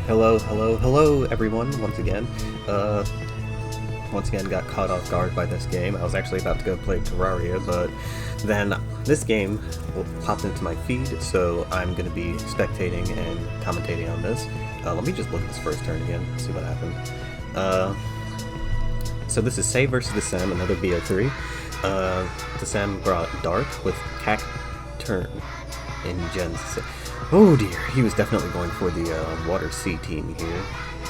Hello, everyone, once again got caught off guard by this game. I was actually about to go play Terraria, but then this game popped into my feed, so I'm going to be spectating and commentating on this. Let me just look at this first turn again, see what happened. So this is Say versus Decem, another Bo3. Decem brought Dark with Turn in Gen 6. Oh dear, he was definitely going for the Water Sea team here,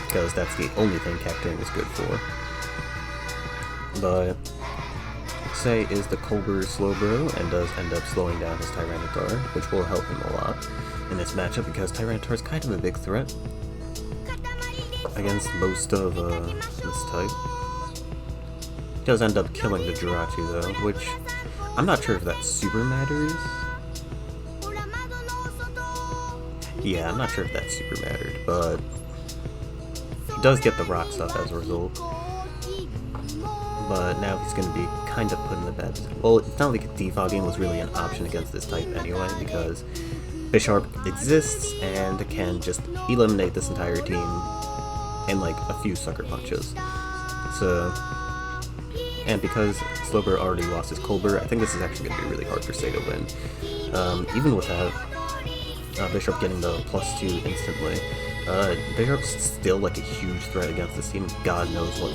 because that's the only thing Cacturn is good for. But Say is the Colbur Slowbro and does end up slowing down his Tyranitar, which will help him a lot in this matchup because Tyranitar is kind of a big threat against most of this type. He does end up killing the Jirachi though, which I'm not sure if that super matters. Yeah, I'm not sure if that super mattered, but he does get the rock stuff as a result. But now he's going to be kind of put in the bad position. Well, it's not like defogging was really an option against this type anyway, because Bisharp exists and can just eliminate this entire team in like a few sucker punches. So, and because Slowbro already lost his Colbur, I think this is actually going to be really hard for Say to win. Even without Bisharp getting the +2 instantly. Bisharp's still like a huge threat against this team. God knows what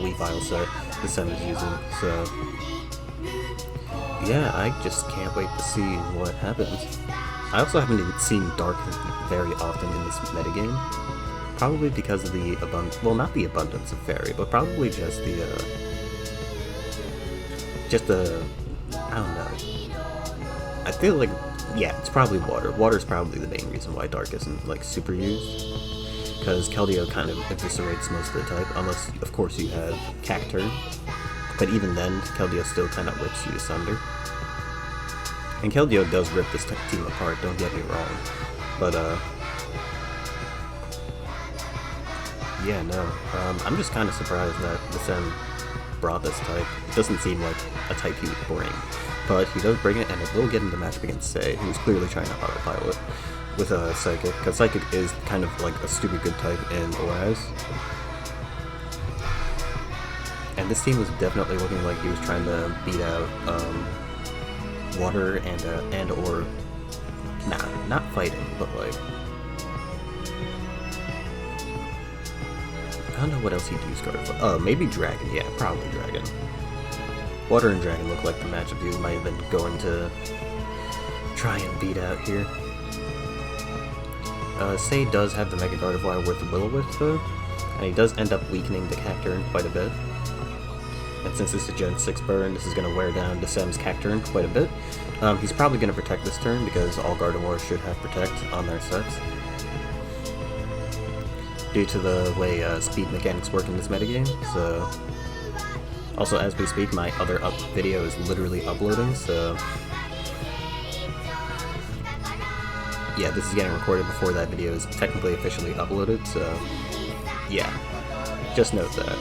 Weavile set Decem is using. So yeah, I just can't wait to see what happens. I also haven't even seen Dark very often in this metagame. Probably because of the not the abundance of Fairy, but probably just the I don't know. I feel like, yeah, it's probably Water. Water's probably the main reason why Dark isn't, like, super used. Because Keldeo kind of eviscerates most of the type, unless, of course, you have Cacturn. But even then, Keldeo still kind of rips you asunder. And Keldeo does rip this team apart, don't get me wrong. But, yeah, no. I'm just kind of surprised that Decem brought this type. It doesn't seem like a type he would bring. But he does bring it, and it will get him the matchup against Say, who's clearly trying to autopilot with a Psychic, because Psychic is kind of like a stupid good type in OAS. And this team was definitely looking like he was trying to beat out Water and or not fighting, but like, I don't know what else he'd use Guard for. Oh, maybe Dragon. Yeah, probably Dragon. Water and Dragon look like the matchup you might have been going to try and beat out here. Say does have the Mega Gardevoir with the Will-O-Wisp though, and he does end up weakening the Cacturn quite a bit. And since this is a Gen 6 burn, this is going to wear down Decem's Cacturn quite a bit. He's probably going to protect this turn because all Gardevoirs should have Protect on their sets, due to the way speed mechanics work in this metagame. So, also as we speak, my other video is literally uploading, so yeah, this is getting recorded before that video is technically officially uploaded, so yeah, just note that.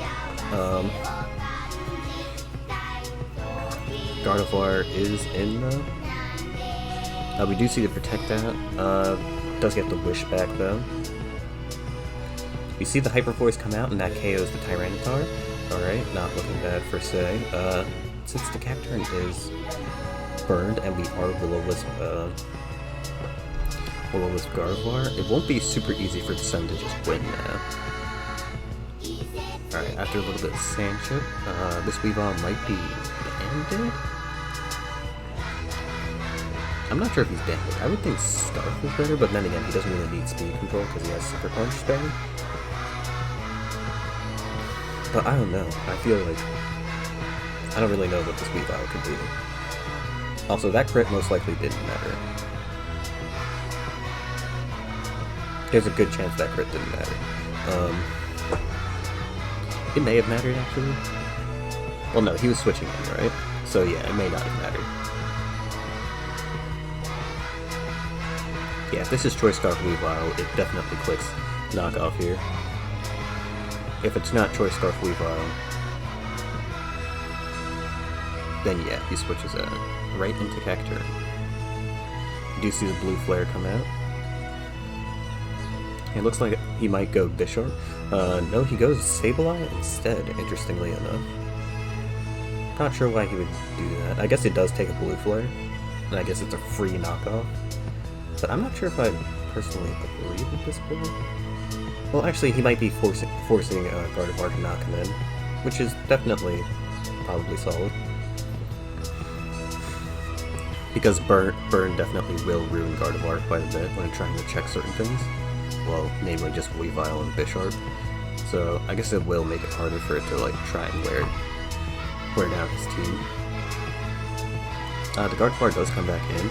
Gardevoir is in though. We do see the Protect out. Does get the Wish back though. We see the Hyper Voice come out, and that KOs the Tyranitar. Alright, not looking bad for Say. Since the Cacturn is burned and we are Will-O-Wisp Gardevoir, it won't be super easy for Decem to just win now. Alright, after a little bit of Sand Chip, this Weavile might be banded? I'm not sure if he's banded. I would think Scarf is better, but then again, he doesn't really need speed control because he has Sucker Punch spell. But I don't know. I feel like I don't really know what this Weavile could do. Also, that crit most likely didn't matter. There's a good chance that crit didn't matter. It may have mattered, actually. Well, no, he was switching in, right? So yeah, it may not have mattered. Yeah, if this is Choice Scarf Weavile, it definitely clicks knockoff here. If it's not Choice Scarf Weavile, then yeah, he switches out right into Cacturn. You do see the blue flare come out. It looks like he might go Bishop. No, he goes Sableye instead, interestingly enough. Not sure why he would do that. I guess it does take a blue flare, and I guess it's a free knockoff. But I'm not sure if I personally agree with this build. Well, actually, he might be forcing Gardevoir to knock him in, which is definitely probably solid. Because Burn definitely will ruin Gardevoir quite a bit when trying to check certain things. Well, namely just Weavile and Bisharp. So I guess it will make it harder for it to like try and wear down his team. The Gardevoir does come back in,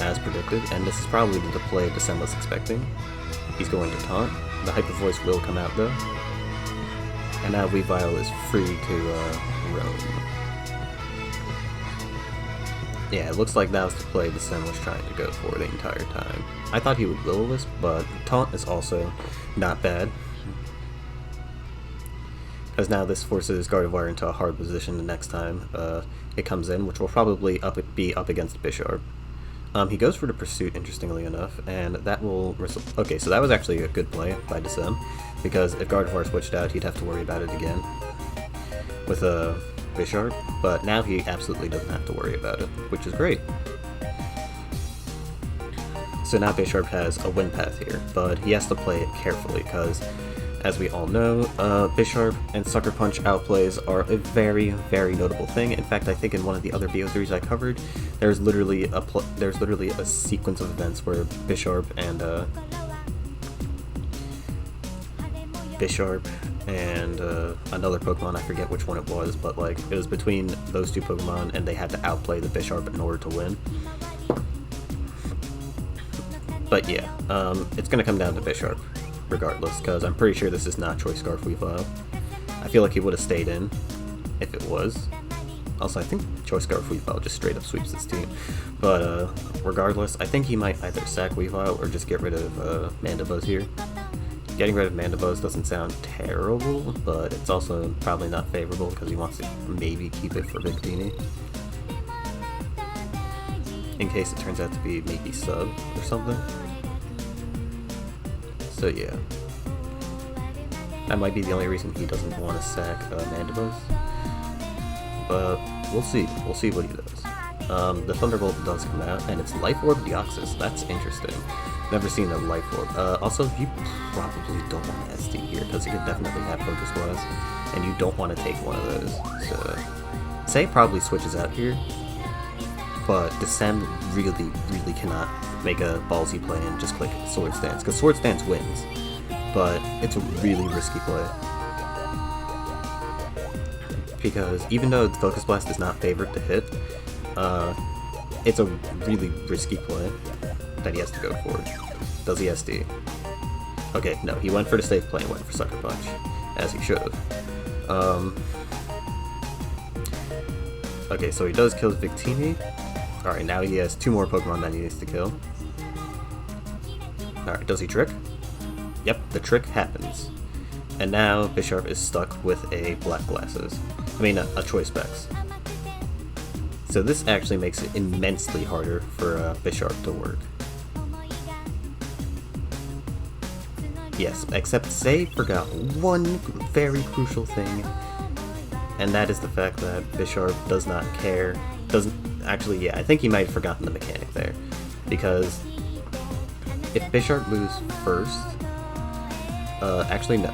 as predicted, and this is probably the play Decem was expecting. He's going to taunt. The Hyper Voice will come out though. And now Weavile is free to roam. Yeah, it looks like that was the play Decem was trying to go for the entire time. I thought he would Will-O-Wisp, but Taunt is also not bad. Because now this forces Gardevoir into a hard position the next time it comes in, which will probably be up against Bisharp. He goes for the Pursuit, interestingly enough, and that will... Okay, so that was actually a good play by Decem, because if Gardevoir switched out, he'd have to worry about it again with a Bisharp, but now he absolutely doesn't have to worry about it, which is great. So now Bisharp has a win path here, but he has to play it carefully, because as we all know, Bisharp and Sucker Punch outplays are a very, very notable thing. In fact, I think in one of the other Bo3s I covered, there's literally a sequence of events where Bisharp and another Pokemon, I forget which one it was, but like it was between those two Pokemon, and they had to outplay the Bisharp in order to win. But yeah, it's gonna come down to Bisharp regardless, because I'm pretty sure this is not Choice Scarf Weavile. I feel like he would have stayed in if it was. Also, I think Choice Scarf Weavile just straight up sweeps this team. But regardless, I think he might either sack Weavile or just get rid of Mandibuzz here. Getting rid of Mandibuzz doesn't sound terrible, but it's also probably not favorable because he wants to maybe keep it for Victini, in case it turns out to be maybe Sub or something. So yeah, that might be the only reason he doesn't want to sack Mandibuzz, but we'll see what he does. The Thunderbolt does come out, and it's Life Orb Deoxys. That's interesting. Never seen a Life Orb. Also, you probably don't want to SD here, because you could definitely have Focus Blast, and you don't want to take one of those. So, Say probably switches out here, but Decem really cannot make a ballsy play and just click Sword Stance, because Sword Stance wins, but it's a really risky play. Because even though Focus Blast is not favored to hit, it's a really risky play that he has to go for. Does he SD? Okay, no, he went for the safe play and went for Sucker Punch, as he should have. Okay, so he does kill Victini. Alright, now he has 2 more Pokemon that he needs to kill. Alright, does he trick? Yep, the trick happens. And now Bisharp is stuck with a Black Glasses. I mean, a Choice Specs. So this actually makes it immensely harder for Bisharp to work. Yes, except Say forgot one very crucial thing, and that is the fact that Bisharp does not care. Actually, yeah, I think he might have forgotten the mechanic there, because if Bisharp moves first, actually no.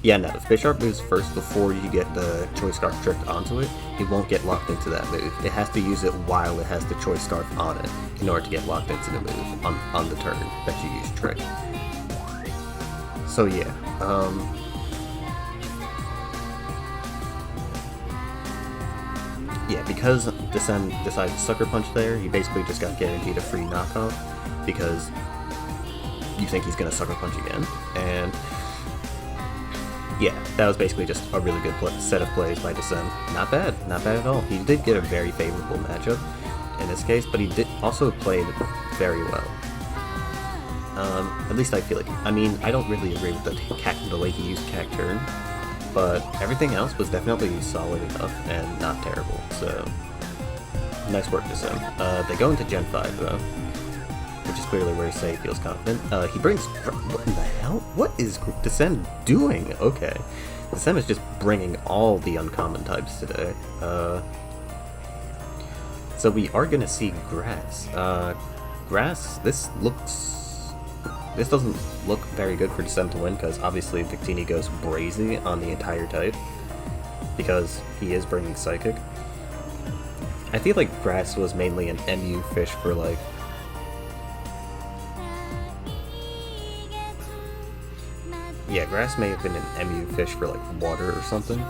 Yeah, no, if Bisharp moves first before you get the Choice Scarf tricked onto it, it won't get locked into that move. It has to use it while it has the Choice Scarf on it in order to get locked into the move on the turn that you use Trick. So yeah, yeah, because Decem decided to Sucker Punch there, he basically just got guaranteed a free knockoff, because you think he's going to Sucker Punch again, and yeah, that was basically just a really good set of plays by Decem. Not bad at all. He did get a very favorable matchup in this case, but he did also played very well. At least I feel like. I mean, I don't really agree with the way he used Cacturne, but everything else was definitely solid enough and not terrible. So nice work, Decem. They go into Gen 5 though, which is clearly where Say feels confident. He brings... What in the hell? What is Decem doing? Okay. Decem is just bringing all the uncommon types today. So we are gonna see Grass. Grass, this doesn't look very good for Decem to win, because obviously Victini goes brazy on the entire type, because he is bringing Psychic. I feel like Grass was mainly an MU fish for like... Yeah, Grass may have been an MU fish for like water or something.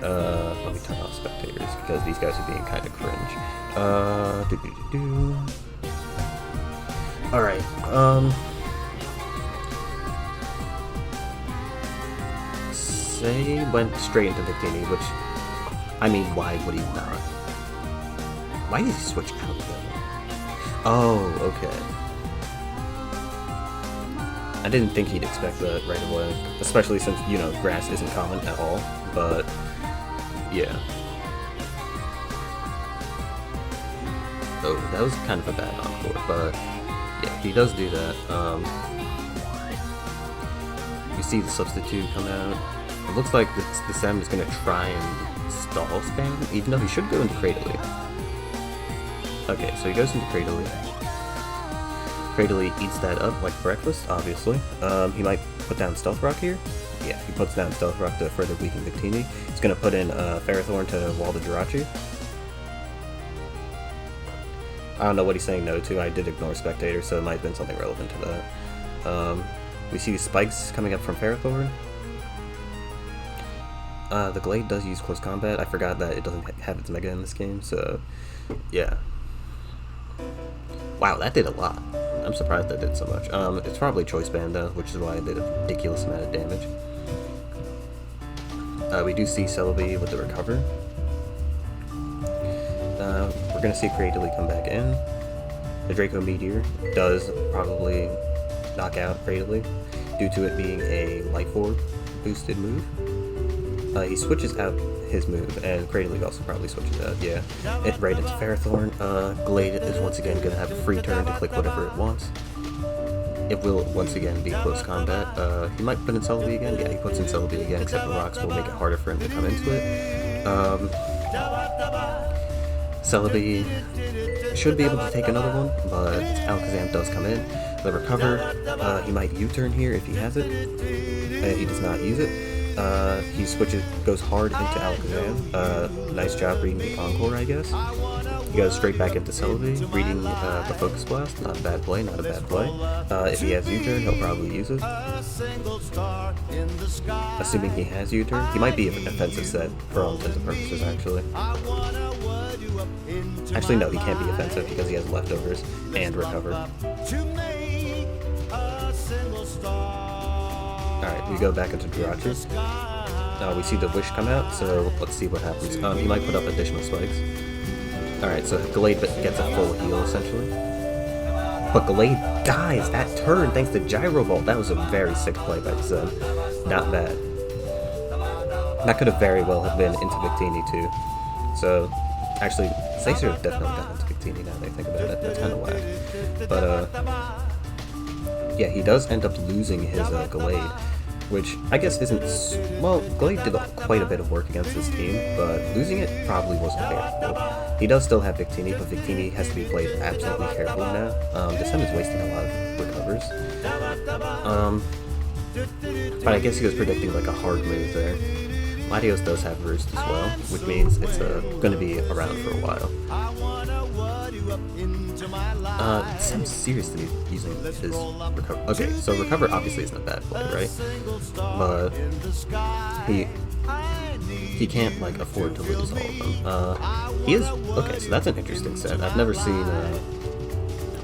Let me turn off spectators because these guys are being kind of cringe. Alright, Say went straight into Victini, which, I mean, why would he not? Why did he switch out though? Oh, okay. I didn't think he'd expect that right away, especially since, you know, Grass isn't common at all, but yeah. Oh, that was kind of a bad encore, but yeah, he does do that. You see the substitute come out. It looks like the Sam is going to try and stall spam, even though he should go into Cradily. Okay, so he goes into Cradily. Cradily eats that up like breakfast, obviously. He might put down Stealth Rock here. Yeah, he puts down Stealth Rock to further weaken Victini. He's going to put in Ferrothorn to wall the Jirachi. I don't know what he's saying no to. I did ignore Spectator, so it might have been something relevant to that. We see spikes coming up from Ferrothorn. The Glade does use Close Combat. I forgot that it doesn't have its Mega in this game, so yeah. Wow, that did a lot. I'm surprised that did so much. It's probably Choice Band though, which is why it did a ridiculous amount of damage. We do see Celebi with the Recover. We're gonna see Creatively come back in. The Draco Meteor does probably knock out Creatively, due to it being a Life Orb boosted move. He switches out his move, and Cradily also probably switches out, yeah. It right into Ferrothorn. Glade is once again going to have a free turn to click whatever it wants. It will once again be Close Combat. He might put in Celebi again. Yeah, he puts in Celebi again, except the rocks will make it harder for him to come into it. Celebi should be able to take another one, but Alakazam does come in. The Recover, he might U-turn here if he has it. He does not use it. He goes hard into Alakazam. Nice job reading the Encore, I guess. He goes straight back into Celebi, reading the Focus Blast. Not a bad play, not a bad play. If he has U-turn, he'll probably use it. Assuming he has U-turn. He might be an offensive set for all intents and purposes, actually. Actually, no, he can't be offensive because he has leftovers and Recover. Alright, we go back into Jirachi. We see the Wish come out, so let's see what happens. He might put up additional spikes. Alright, so Glade gets a full heal, essentially. But Glade dies that turn thanks to Gyro Bolt. That was a very sick play by Decem. Not bad. That could have very well have been into Victini, too. So, actually, Sacer definitely got into Victini now that I think about it. That's kind of whack. But, yeah, he does end up losing his Glade, which I guess isn't... Well, Glade did quite a bit of work against this team, but losing it probably wasn't fair. He does still have Victini, but Victini has to be played absolutely carefully now. Decem is wasting a lot of recovers. But I guess he was predicting like a hard move there. Latios does have Roost as well, which means it's going to be around for a while. Decem's seriously using his Recover. Okay, so Recover obviously isn't a bad play, right? But he can't like afford to lose all of them. He is okay, so that's an interesting set. I've never seen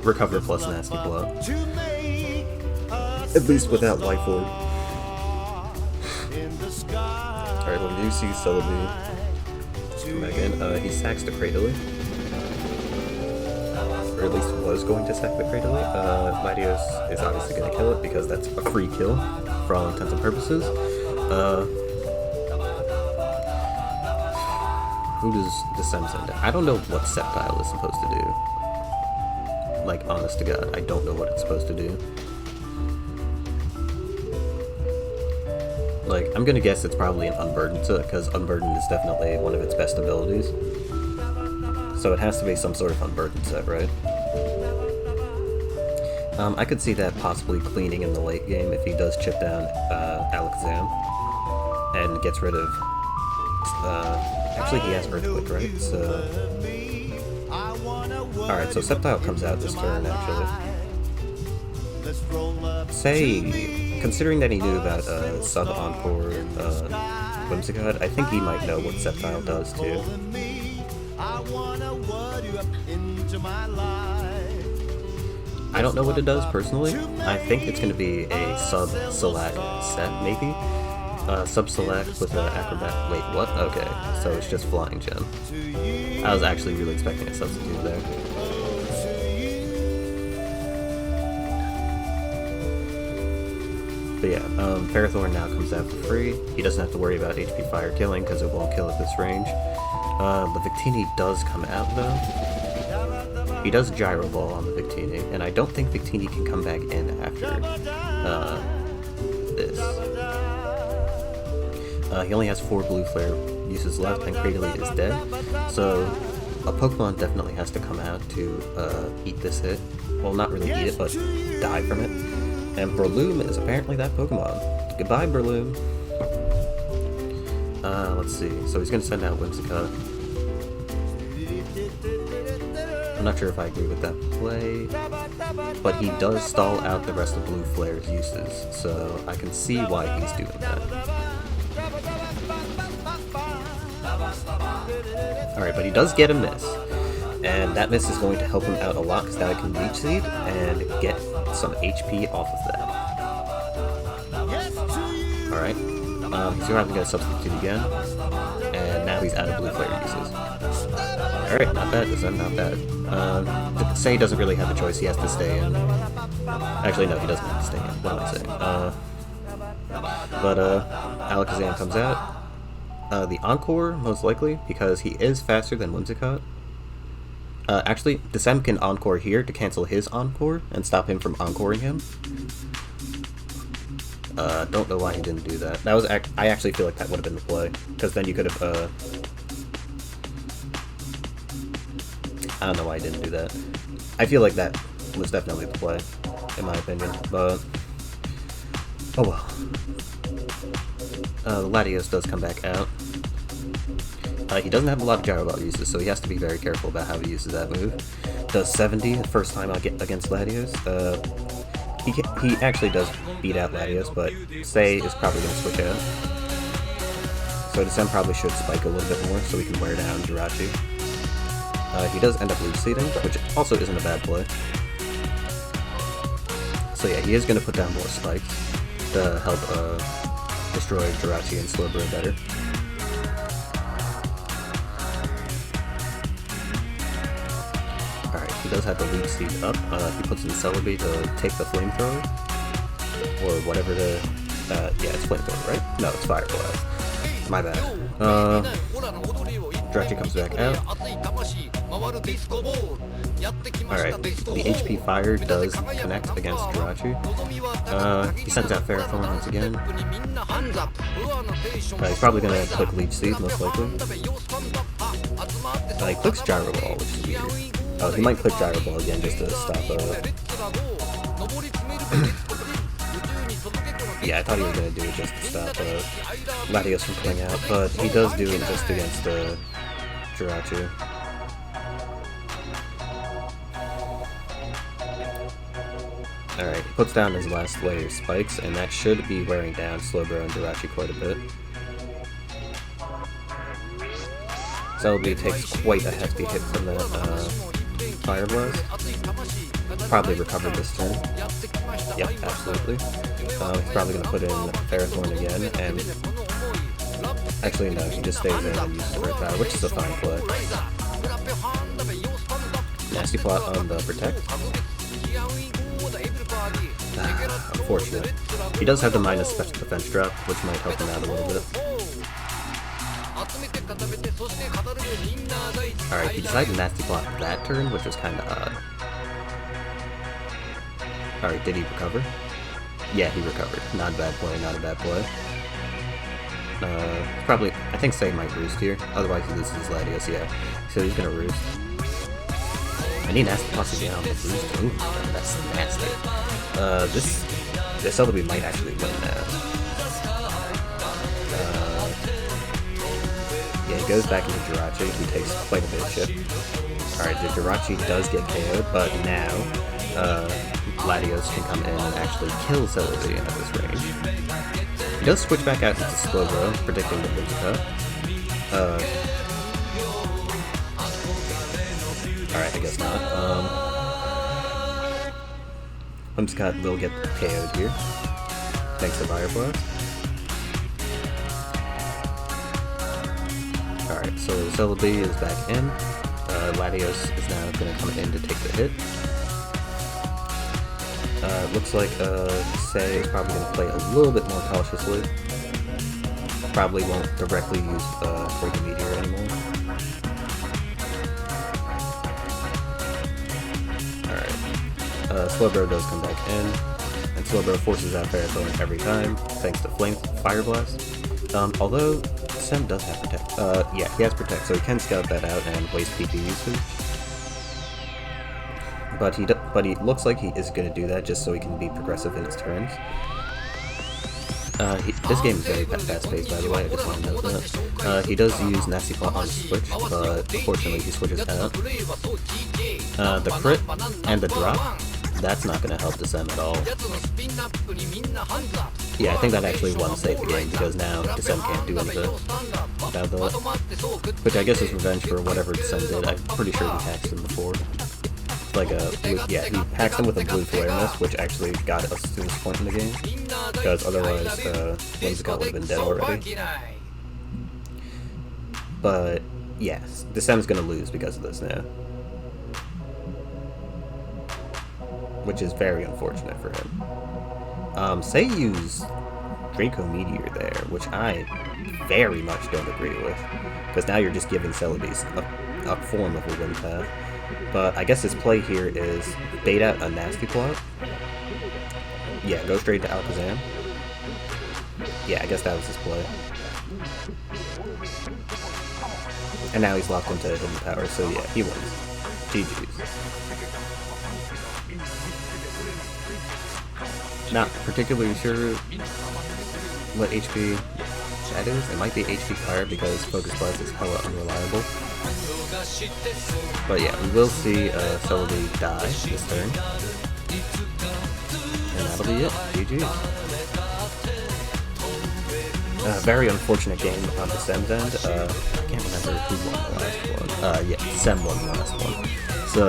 Recover plus Nasty Blow, at least without Life Orb. Alright, well, we do see Celebi come back in. He sacks the Cradily. Or at least was going to sack the Cradily. Latios is obviously going to kill it because that's a free kill for all intents and purposes. Who does Decem send out? I don't know what Sceptile is supposed to do. Like, honest to God, I don't know what it's supposed to do. Like, I'm gonna guess it's probably an Unburdened set, because Unburdened is definitely one of its best abilities. So it has to be some sort of Unburdened set, right? I could see that possibly cleaning in the late game if he does chip down Alakazam and gets rid of... actually, he has Earthquake, right? So... Alright, so Sceptile comes out this turn, actually. Say, considering that he knew about Sub-Encore Whimsicott, I think he might know what Sceptile does, too. I don't know what it does, personally. I think it's going to be a Sub-Select set, maybe? Sub-Select with an Acrobat... Wait, what? Okay, so it's just Flying Gem. I was actually really expecting a substitute there. But yeah, Ferrothorn now comes out for free. He doesn't have to worry about HP Fire killing because it won't kill at this range. The Victini does come out though. He does Gyro Ball on the Victini, and I don't think Victini can come back in after this. He only has 4 Blue Flare uses left, and Cradily is dead, so a Pokemon definitely has to come out to eat this hit. Well, not really eat it, but die from it. And Breloom is apparently that Pokemon. Goodbye, Breloom. Let's see. So he's gonna send out Whimsicott. I'm not sure if I agree with that play, but he does stall out the rest of Blue Flare's uses, so I can see why he's doing that. Alright, but he does get a miss, and that miss is going to help him out a lot because now I can Leech Seed and get some HP off of that. Alright, he's going to get a substitute again, and now he's out of Blue Flare uses. Alright, not bad, Decem, not bad. Say doesn't really have a choice, he has to stay in. Actually, no, he doesn't have to stay in. What am I saying? Alakazam comes out. The Encore, most likely, because he is faster than Whimsicott. Actually, Decem can Encore here to cancel his Encore and stop him from Encoring him. Don't know why he didn't do that. That was I actually feel like that would have been the play, because then you could have, I don't know why he didn't do that. I feel like that was definitely the play, in my opinion, but... Oh well. Latios does come back out. He doesn't have a lot of Gyro Ball uses, so he has to be very careful about how he uses that move. Does 70 the first time I get against Latios. He actually does beat out Latios, but Say is probably going to switch out. So Decem probably should spike a little bit more so we can wear down Jirachi. He does end up Leech Seeding, which also isn't a bad play. So yeah, he is going to put down more spikes to help destroy Jirachi and Slowbro better. Alright, he does have the Leech Seed up. He puts in Celebi to take the Flamethrower. Or whatever the... yeah, it's Flamethrower, right? No, it's Fire Blast. My bad. Jirachi comes back out. Alright, the HP Fire does connect against Jirachi. He sends out Ferrothorn once again. He's probably going to click Leech Seed, most likely. He clicks Gyro Ball, which is weird. He might click Gyro Ball again just to stop yeah, I thought he was going to do it just to stop Latios from pulling out, but he does do it just against Jirachi. Alright, he puts down his last layer spikes, and that should be wearing down Slowbro and Jirachi quite a bit. Celebi takes quite a hefty hit from that Fire Blast. Probably recovered this turn. Yep, absolutely. He's probably going to put in Ferrothorn again, and... Actually, no, he just stays in and uses Red Power, which is a fine play. Nasty plot on the Protect. Unfortunate. He does have the minus special defense drop, which might help him out a little bit. Alright, he decided nasty block that turn, which was kinda odd. Alright, did he recover? Yeah, he recovered. Not a bad play, not a bad play. Probably, I think Say might roost here, otherwise he loses his Latios, yeah. So he's gonna roost. And he nasty blocks again on the roost. Ooh, that's nasty. This LB might actually win now. Yeah, he goes back into Jirachi, who takes quite a bit of shit. Alright, the Jirachi does get KO'd, but now, Latios can come in and actually kill Celebi at this range. He does switch back out into Slowbro, predicting the Monotype. Alright, I guess not. Scott will get KO'd here, thanks to Fire Blast. Alright, so Celebi is back in. Latios is now going to come in to take the hit. Looks like Say is probably going to play a little bit more cautiously. Probably won't directly use Breaking Meteor anymore. Alright. Slowbro does come back in, and Slowbro forces out Parathorn every time, thanks to Fire Blast. Although Decem does have Protect. Yeah, he has Protect, so he can scout that out and waste PP usage. But he looks like he is going to do that just so he can be progressive in his turns. This game is very fast-paced, by the way, I just want to note that. He does use Nasty Plot on switch, but unfortunately he switches out. The crit and the drop, that's not going to help Decem at all. Yeah, I think that actually won Save the game, because now Decem can't do anything about that. Which I guess is revenge for whatever Decem did. I'm pretty sure he hacked him before. Like he hacks him with a blue awareness, which actually got us to this point in the game, because otherwise Whimsicott would have been dead already. But yes, Decem's gonna lose because of this now, which is very unfortunate for him. Say use Draco Meteor there, which I very much don't agree with, because now you're just giving Celebi a form of a win path. But I guess his play here is bait out a Nasty Plot. Yeah, go straight to Alakazam. Yeah, I guess that was his play. And now he's locked into Hidden Power, so yeah, he wins. GG's. Not particularly sure what HP that is. It might be HP Fire because Focus Blast is hella unreliable. But yeah, we will see Celebi die this turn. And that'll be it. GG. Very unfortunate game on Decem's end. I can't remember who won the last one. Yeah, Decem won the last one. So,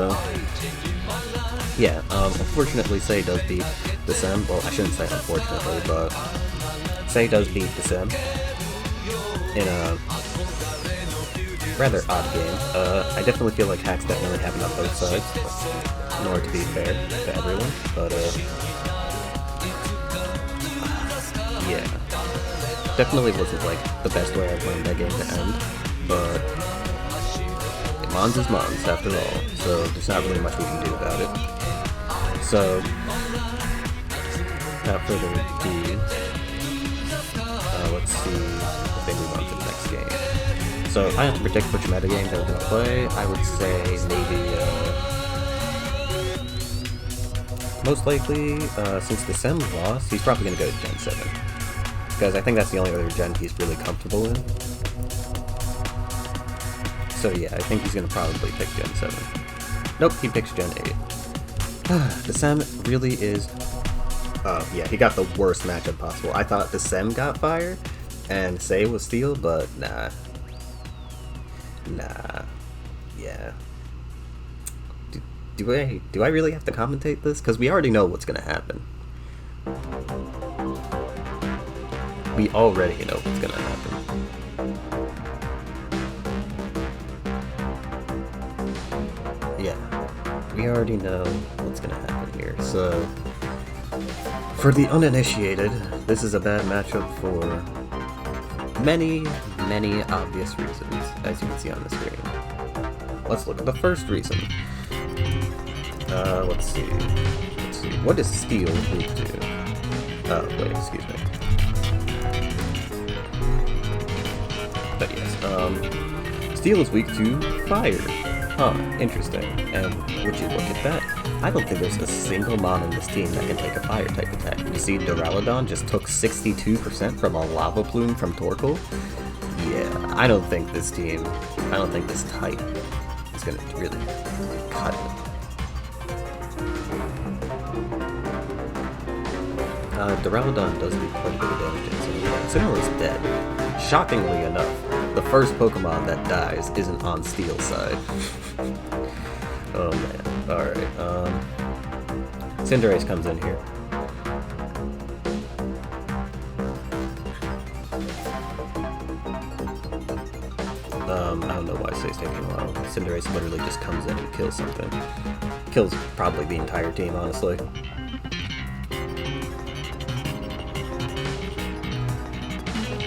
yeah, unfortunately Say does beat Decem. Well, I shouldn't say unfortunately, but Say does beat Decem in a rather odd game. I definitely feel like hacks definitely happen on both sides, in order to be fair to everyone, but yeah. Definitely wasn't like the best way I've learned that game to end, but Mons is Mons after all, so there's not really much we can do about it. So, without further ado, let's see if they move on to the next game. So if I have to predict which metagame they're going to play, I would say maybe, most likely, since Decem lost, he's probably going to go to Gen 7. Because I think that's the only other gen he's really comfortable in. So yeah, I think he's going to probably pick Gen 7. Nope, he picks Gen 8. Decem really is... yeah, he got the worst matchup possible. I thought Decem got Fire, and Say was Steel, but nah. Nah. Yeah. Do I really have to commentate this? Because we already know what's going to happen. We already know what's going to happen. Yeah. We already know what's going to happen here. So, for the uninitiated, this is a bad matchup for many many obvious reasons, as you can see on the screen. Let's look at the first reason. Let's see. What does steel weak to? Oh, wait, excuse me. But yes, steel is weak to fire. Huh, interesting. And would you look at that? I don't think there's a single mon in this team that can take a fire type attack. You see, Duraludon just took 62% from a lava plume from Torkoal. Yeah, I don't think this type is gonna really cut it. Duraludon does do quite a bit of damage to Incineroar is dead. Shockingly enough, the first Pokemon that dies isn't on Steel's side. Oh man. Alright, Cinderace comes in here. I don't know why Say's taking a while. Cinderace literally just comes in and kills something. Kills probably the entire team, honestly.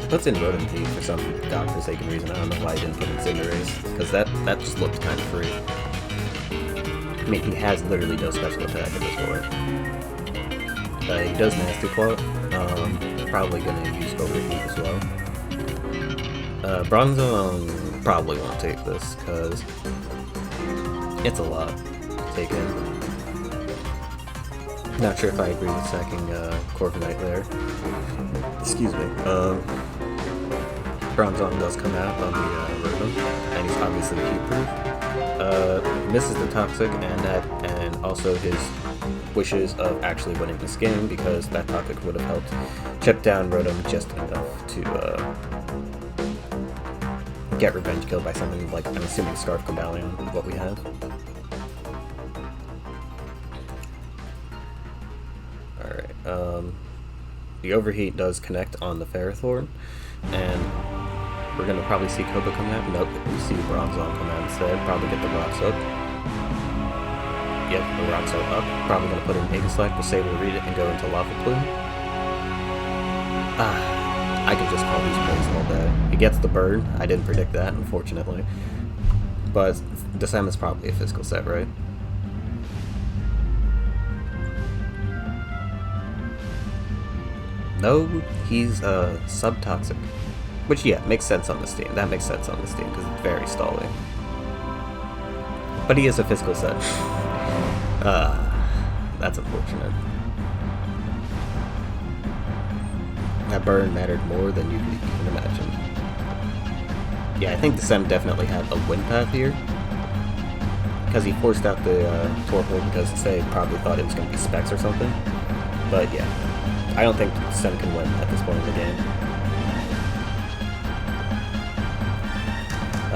Puts in Rotom Heat for some godforsaken reason. I don't know why he didn't put in Cinderace, because that just looked kind of free. I mean, he has literally no special attack at this point. He does Nasty Claw. Probably gonna use Overheat as well. Bronzong probably won't take this, because it's a lot to take in. Not sure if I agree with sacking Corviknight there. Excuse me. Bronzong does come out on the Rotom, and he's obviously heat-proof. Misses the Toxic and also his wishes of actually winning this game, because that Toxic would have helped chip down Rotom just enough to get revenge killed by something like, I'm assuming, Scarf Cobalion is what we have. Alright, the Overheat does connect on the Ferrothorn, and we're gonna probably see Koba come out. Nope, we see Bronzong come out instead. Probably get the Rocks up. Yep, the Rocks are up. Probably gonna put in Aegislash, disable read it, and go into Lava Plume. I could just call these plays all day. He gets the burn. I didn't predict that, unfortunately. But Decem is probably a physical set, right? No, he's Subtoxic. Which, yeah, makes sense on this team. That makes sense on this team, because it's very stalling. But he is a physical set. That's unfortunate. That burn mattered more than you could even imagine. Yeah, I think Decem definitely had a win path here. Because he forced out the Torkoal because they probably thought it was going to be Specs or something. But yeah, I don't think Decem can win at this point in the game.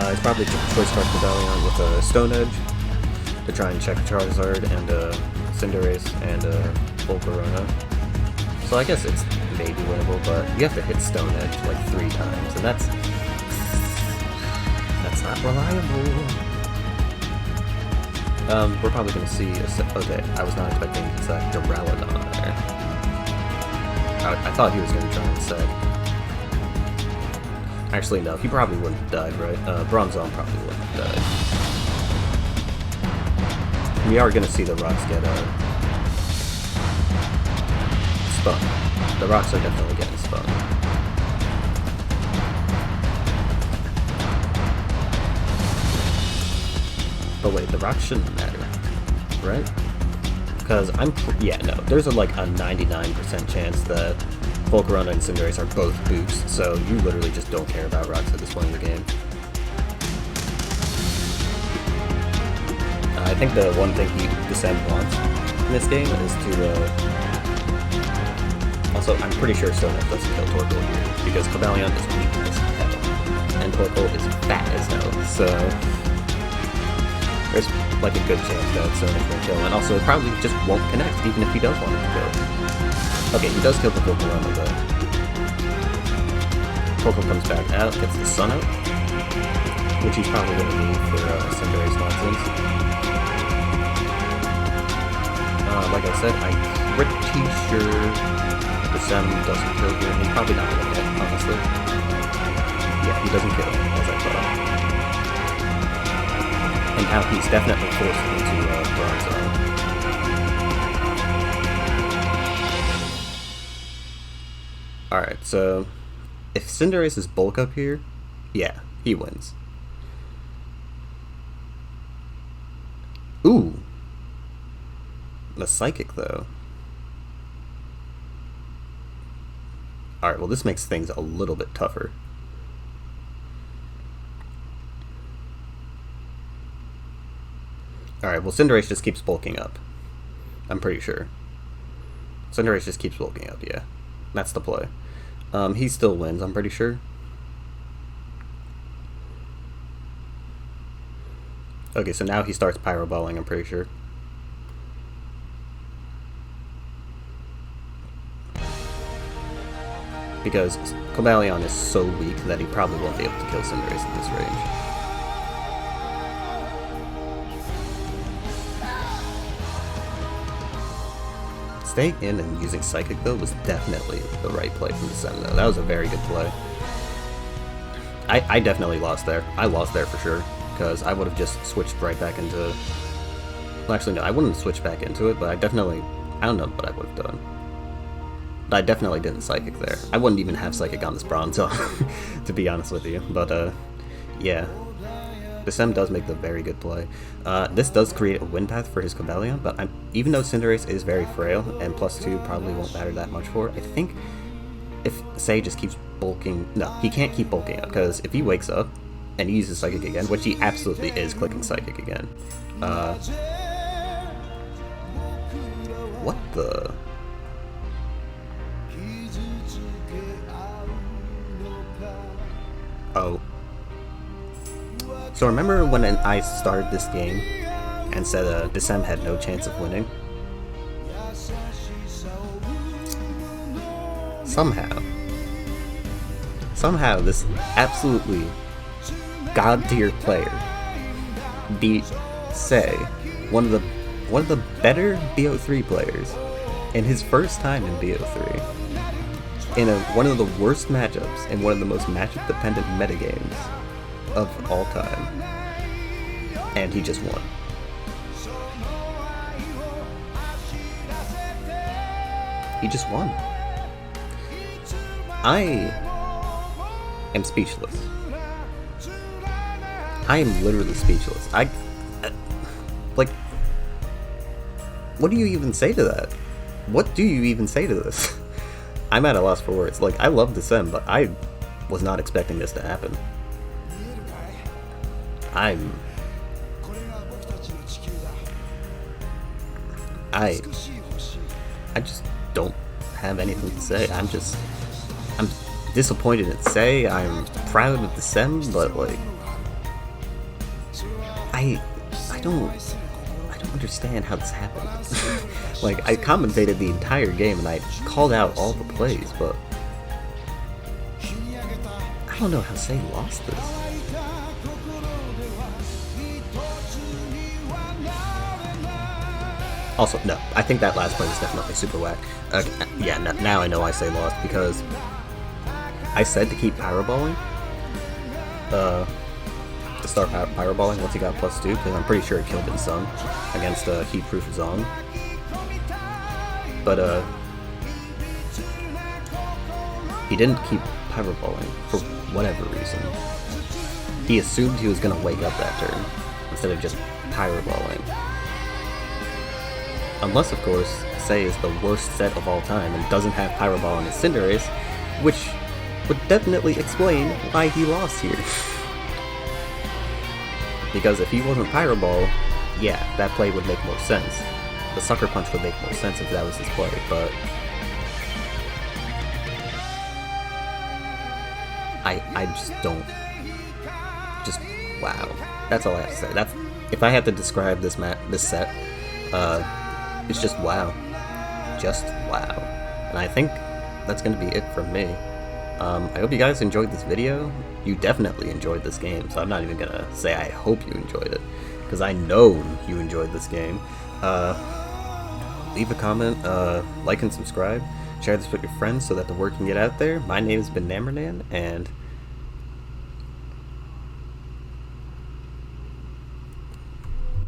He's probably choice Scarf Cobalion with a Stone Edge to try and check Charizard and Cinderace and Volcarona. So I guess it's maybe winnable, but you have to hit Stone Edge like 3 times, and that's not reliable. We're probably going to see okay, I was not expecting to sack Duraludon there. I thought he was going to try and sack. Actually, no, he probably wouldn't have died, right? Bronzong probably wouldn't have died. We are going to see the Rocks get spun. The Rocks are definitely getting spun. But wait, the Rocks shouldn't matter, right? Because yeah, no, there's like a 99% chance that Volcarona and Cinderace are both boosts, so you literally just don't care about Rocks at this point in the game. I think the one thing Decem wants in this game is to also, I'm pretty sure Stone Edge doesn't kill Torkoal here, because Cobalion is weak as hell, and Torkoal is fat as hell, so there's like a good chance that Stone Edge will kill, and also it probably just won't connect, even if he does want it to kill. Okay, he does kill the Volcarona though. Torkoal comes back out, gets the Sun out, which he's probably going to need for Cinderace nonsense. Like I said, I'm pretty sure Decem doesn't kill here, and he's probably not going to hit, honestly. Yeah, he doesn't kill, as I thought. And now he's definitely forced into bronze zone. Alright, so if Cinderace's bulk up here, yeah, he wins. Ooh! The Psychic, though. Alright, well this makes things a little bit tougher. Alright, well Cinderace just keeps bulking up. I'm pretty sure. Cinderace just keeps bulking up, yeah. That's the play. He still wins, I'm pretty sure. Okay, so now he starts Pyro Balling, I'm pretty sure. Because Cobalion is so weak that he probably won't be able to kill Cinderace at this range. Staying in and using Psychic, though, was definitely the right play from Decem, though. That was a very good play. I definitely lost there. I lost there for sure, because I would have just switched right back into... Well, actually, no, I wouldn't have switched back into it, but I definitely... I don't know what I would have done. But I definitely didn't Psychic there. I wouldn't even have Psychic on this bronze zone, to be honest with you. But, yeah. Decem does make the very good play. This does create a win path for his Cobalion, but even though Cinderace is very frail, and +2 probably won't matter that much for it, I think if Say just keeps bulking... No, he can't keep bulking up, because if he wakes up and he uses Psychic again, which he absolutely is clicking Psychic again, what the... Oh. So remember when I started this game and said Decem had no chance of winning? Somehow this absolutely god tier player beat Say, one of the better Bo3 players, in his first time in Bo3, in one of the worst matchups and one of the most matchup dependent metagames of all time, and he just won. He just won. I am speechless. I am literally speechless. Like, what do you even say to that? What do you even say to this? I'm at a loss for words. Like, I love Decem, but I was not expecting this to happen. I just don't have anything to say. I'm disappointed in Say. I'm proud of Decem, but like, I don't understand how this happened. Like, I commentated the entire game and I called out all the plays, but I don't know how Say lost this. Also, no, I think that last play was definitely super whack. Yeah, now I know I Say lost, because I said to keep Pyroballing, to start Pyroballing once he got +2, because I'm pretty sure it killed his son against Heat-Proof Zong. But, he didn't keep Pyroballing for whatever reason. He assumed he was going to wake up that turn, instead of just Pyroballing. Unless, of course, Say is the worst set of all time and doesn't have Pyroball in his Cinderace, which would definitely explain why he lost here. Because if he wasn't Pyroball, yeah, that play would make more sense. The Sucker Punch would make more sense if that was his play, but I just don't... Just, wow. That's all I have to say. That's, if I had to describe this set, it's just wow. Just wow. And I think that's going to be it from me. I hope you guys enjoyed this video. You definitely enjoyed this game, so I'm not even going to say I hope you enjoyed it, because I know you enjoyed this game. Leave a comment, like and subscribe. Share this with your friends so that the word can get out there. My name has been Nammernan, and